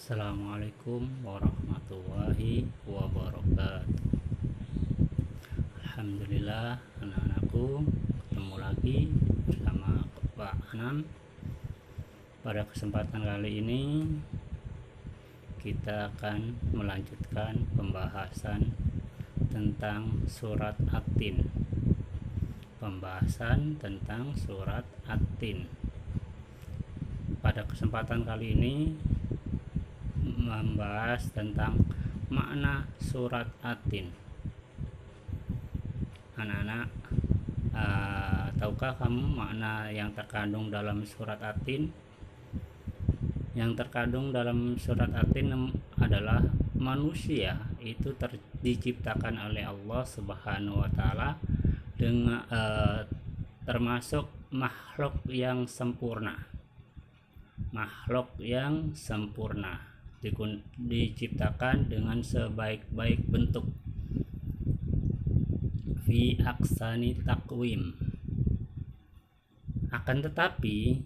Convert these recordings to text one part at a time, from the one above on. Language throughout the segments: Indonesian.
Assalamualaikum warahmatullahi wabarakatuh. Alhamdulillah, anak-anakku, ketemu lagi bersama Pak Anam. Pada kesempatan kali ini kita akan melanjutkan pembahasan tentang surat At-Tin. Pada kesempatan kali ini membahas tentang makna surat At-Tin. Anak-anak, tahukah kamu makna yang terkandung dalam surat At-Tin? Yang terkandung dalam surat At-Tin adalah manusia itu diciptakan oleh Allah Subhanahu wa taala dengan termasuk makhluk yang sempurna. Diciptakan dengan sebaik-baik bentuk, fi aksani takwim. Akan tetapi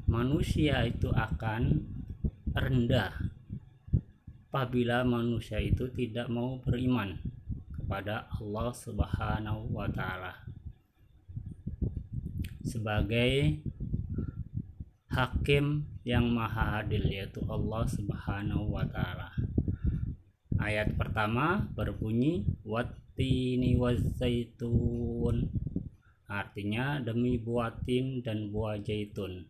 manusia itu akan rendah apabila manusia itu tidak mau beriman kepada Allah Subhanahu wa taala sebagai Hakim yang maha adil, yaitu Allah Subhanahu wa taala. Ayat pertama berbunyi wattini wazzaitun, artinya demi buah tin dan buah zaitun.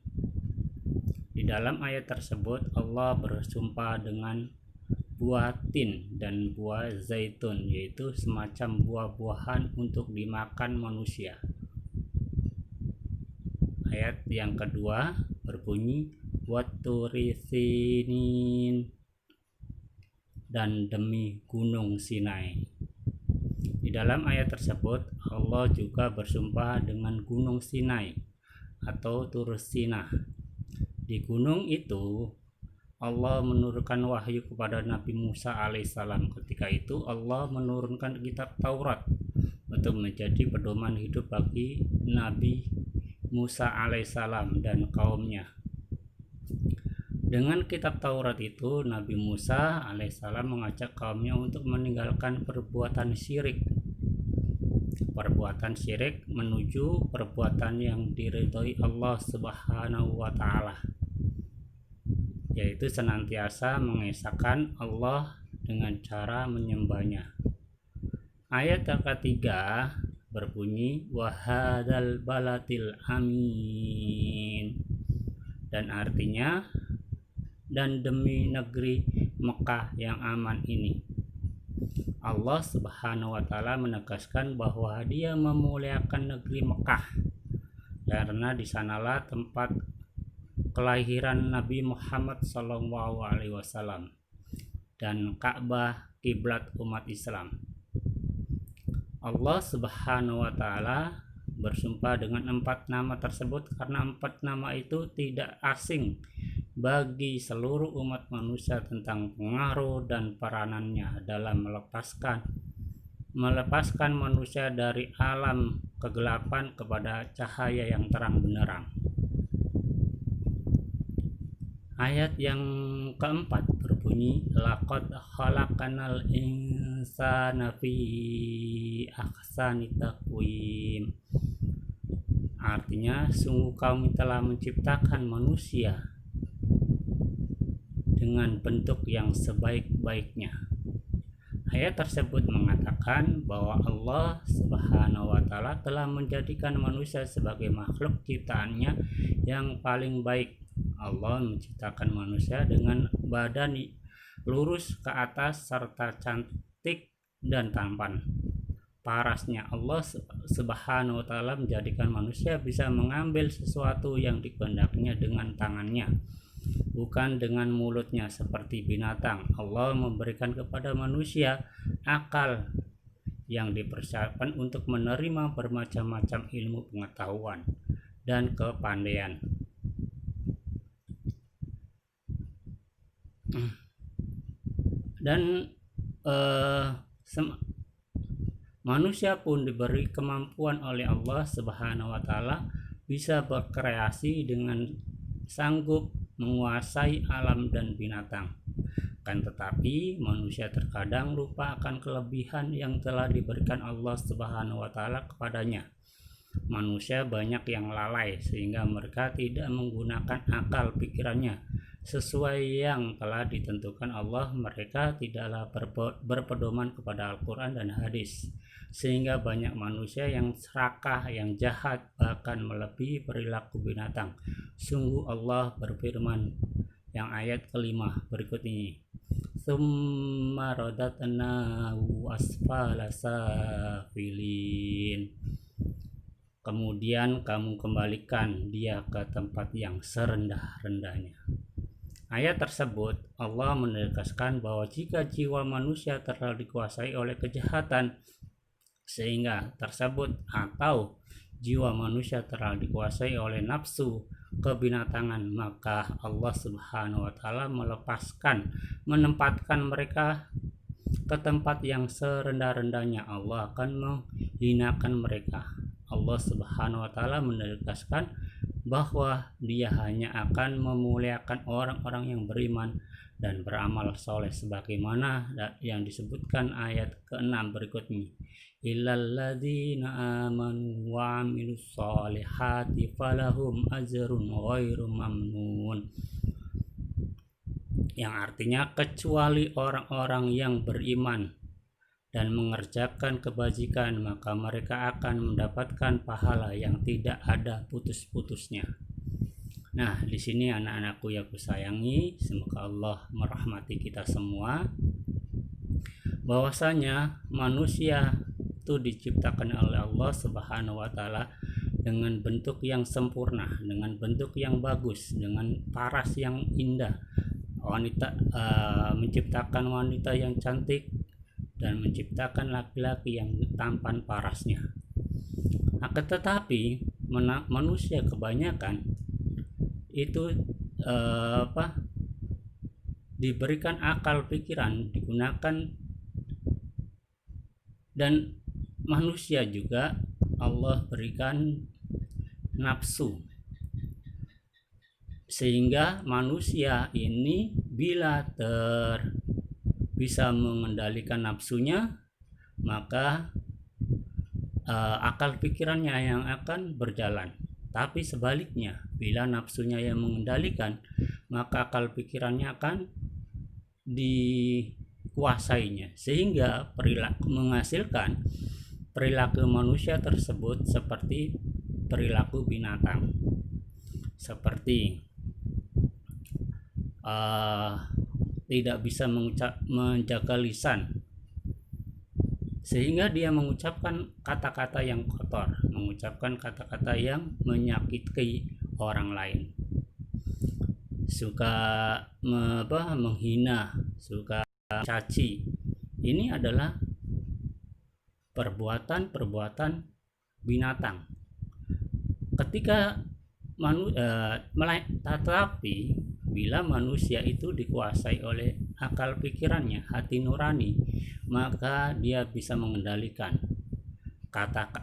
Di dalam ayat tersebut Allah bersumpah dengan buah tin dan buah zaitun, yaitu semacam buah-buahan untuk dimakan manusia. Ayat yang kedua berbunyi watturi sinin, dan demi gunung Sinai. Di dalam ayat tersebut Allah juga bersumpah dengan gunung Sinai atau Tur Sinah. Di gunung itu Allah menurunkan wahyu kepada Nabi Musa alaihissalam. Ketika itu Allah menurunkan kitab Taurat untuk menjadi pedoman hidup bagi Nabi Musa alaihissalam dan kaumnya. Dengan kitab Taurat itu Nabi Musa alaihissalam mengajak kaumnya untuk meninggalkan perbuatan syirik menuju perbuatan yang diridhoi Allah Subhanahu wa taala, yaitu senantiasa mengesahkan Allah dengan cara menyembahnya. Ayat ketiga berbunyi wahadzal baladil amin, dan artinya dan demi negeri Mekah yang aman ini. Allah Subhanahu wa taala menegaskan bahwa Dia memuliakan negeri Mekah karena di sanalah tempat kelahiran Nabi Muhammad SAW dan Ka'bah kiblat umat Islam. Allah Subhanahu wa taala bersumpah dengan 4 nama tersebut karena 4 nama itu tidak asing bagi seluruh umat manusia tentang pengaruh dan peranannya dalam melepaskan manusia dari alam kegelapan kepada cahaya yang terang benderang. Ayat yang keempat berbunyi laqad khalaqanal insana fi ahsani taqwim, artinya sungguh kami telah menciptakan manusia dengan bentuk yang sebaik-baiknya. Ayat tersebut mengatakan bahwa Allah Subhanahu wa taala telah menjadikan manusia sebagai makhluk ciptaannya yang paling baik. Allah menciptakan manusia dengan badan lurus ke atas serta cantik dan tampan. Parasnya Allah Subhanahu wa taala menjadikan manusia bisa mengambil sesuatu yang dikehendakinya dengan tangannya, bukan dengan mulutnya seperti binatang. Allah memberikan kepada manusia akal yang dipersiapkan untuk menerima bermacam-macam ilmu pengetahuan dan kepandaian. Dan manusia pun diberi kemampuan oleh Allah Subhanahu wa taala bisa berkreasi dengan sanggup menguasai alam dan binatang. Kan tetapi manusia terkadang lupa akan kelebihan yang telah diberikan Allah Subhanahu wa taala kepadanya. Manusia banyak yang lalai sehingga mereka tidak menggunakan akal pikirannya sesuai yang telah ditentukan Allah. Mereka tidaklah berpedoman kepada Al-Quran dan hadis, sehingga banyak manusia yang serakah, yang jahat, bahkan melebihi perilaku binatang. Sungguh Allah berfirman yang ayat kelima berikut ini, Tsumma radatnahu asfala safilin. Kemudian kamu kembalikan dia ke tempat yang serendah-rendahnya. Ayat tersebut Allah menegaskan bahwa jika jiwa manusia terlalu dikuasai oleh kejahatan sehingga tersebut, atau jiwa manusia terlalu dikuasai oleh nafsu kebinatangan, maka Allah Subhanahu wa taala menempatkan mereka ke tempat yang serendah-rendahnya. Allah akan menghinakan mereka. Allah Subhanahu wa taala menegaskan bahwa Dia hanya akan memuliakan orang-orang yang beriman dan beramal soleh, sebagaimana yang disebutkan ayat ke-6 berikut ini, illalladzina amanu wa amilus solihati falahum ajrun ghairu mamnun, yang artinya kecuali orang-orang yang beriman dan mengerjakan kebajikan, maka mereka akan mendapatkan pahala yang tidak ada putus-putusnya. Nah, di sini anak-anakku yang aku sayangi, semoga Allah merahmati kita semua, bahwasanya manusia itu diciptakan oleh Allah Subhanahu wa taala dengan bentuk yang sempurna, dengan bentuk yang bagus, dengan paras yang indah. Menciptakan wanita yang cantik dan menciptakan laki-laki yang tampan parasnya. Akan tetapi manusia kebanyakan itu diberikan akal pikiran, digunakan, dan manusia juga Allah berikan nafsu, sehingga manusia ini bila bisa mengendalikan nafsunya, maka akal pikirannya yang akan berjalan. Tapi sebaliknya, bila nafsunya yang mengendalikan, maka akal pikirannya akan dikuasainya, sehingga menghasilkan perilaku manusia tersebut seperti perilaku binatang, seperti tidak bisa menjaga lisan, sehingga dia mengucapkan kata-kata yang kotor, mengucapkan kata-kata yang menyakiti orang lain, suka menghina, suka caci. Ini adalah perbuatan binatang. Ketika tetapi bila manusia itu dikuasai oleh akal pikirannya, hati nurani, maka dia bisa mengendalikan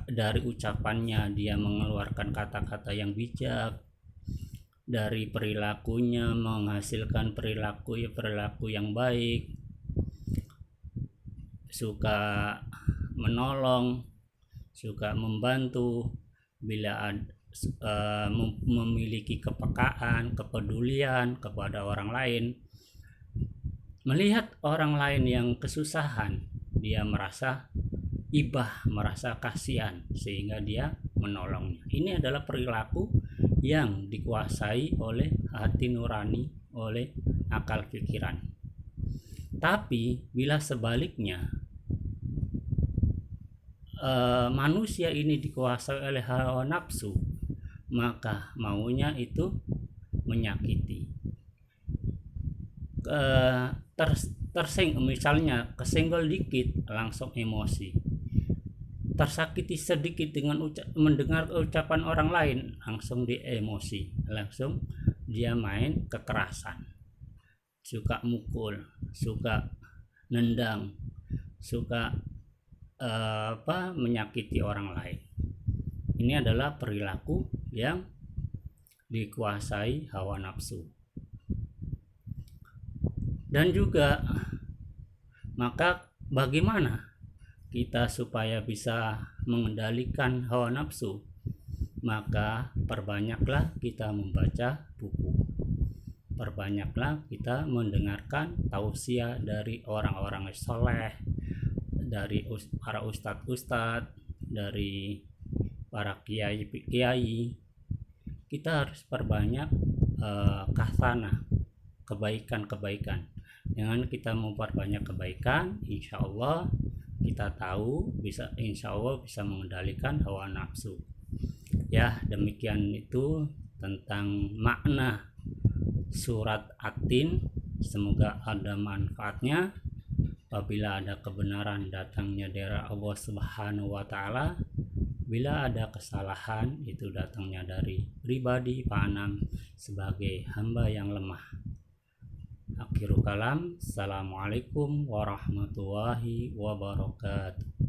dari ucapannya, dia mengeluarkan kata-kata yang bijak, dari perilakunya menghasilkan perilaku yang baik, suka menolong, suka membantu, bila memiliki kepekaan, kepedulian kepada orang lain. Melihat orang lain yang kesusahan, dia merasa ibah, merasa kasihan, sehingga dia menolongnya. Ini adalah perilaku yang dikuasai oleh hati nurani, oleh akal pikiran. Tapi bila sebaliknya, manusia ini dikuasai oleh hawa nafsu, maka maunya itu menyakiti, misalnya kesenggol dikit langsung emosi, tersakiti sedikit dengan mendengar ucapan orang lain langsung dia emosi, langsung dia main kekerasan, suka mukul, suka nendang, suka menyakiti orang lain. Ini adalah perilaku yang dikuasai hawa nafsu. Dan juga, maka bagaimana kita supaya bisa mengendalikan hawa nafsu? Maka perbanyaklah kita membaca buku, perbanyaklah kita mendengarkan tausiah dari orang-orang soleh, dari para ustadz-ustadz, dari para kiai-kiai. Kita harus perbanyak kasana, kebaikan-kebaikan. Dengan kita memperbanyak kebaikan, insya Allah kita tahu insya Allah bisa mengendalikan hawa nafsu. Ya, demikian itu tentang makna surat At-Tin. Semoga ada manfaatnya. Apabila ada kebenaran datangnya dari Allah Subhanahu wa taala, bila ada kesalahan itu datangnya dari pribadi Pak Anam sebagai hamba yang lemah. Akhirul kalam, assalamualaikum warahmatullahi wabarakatuh.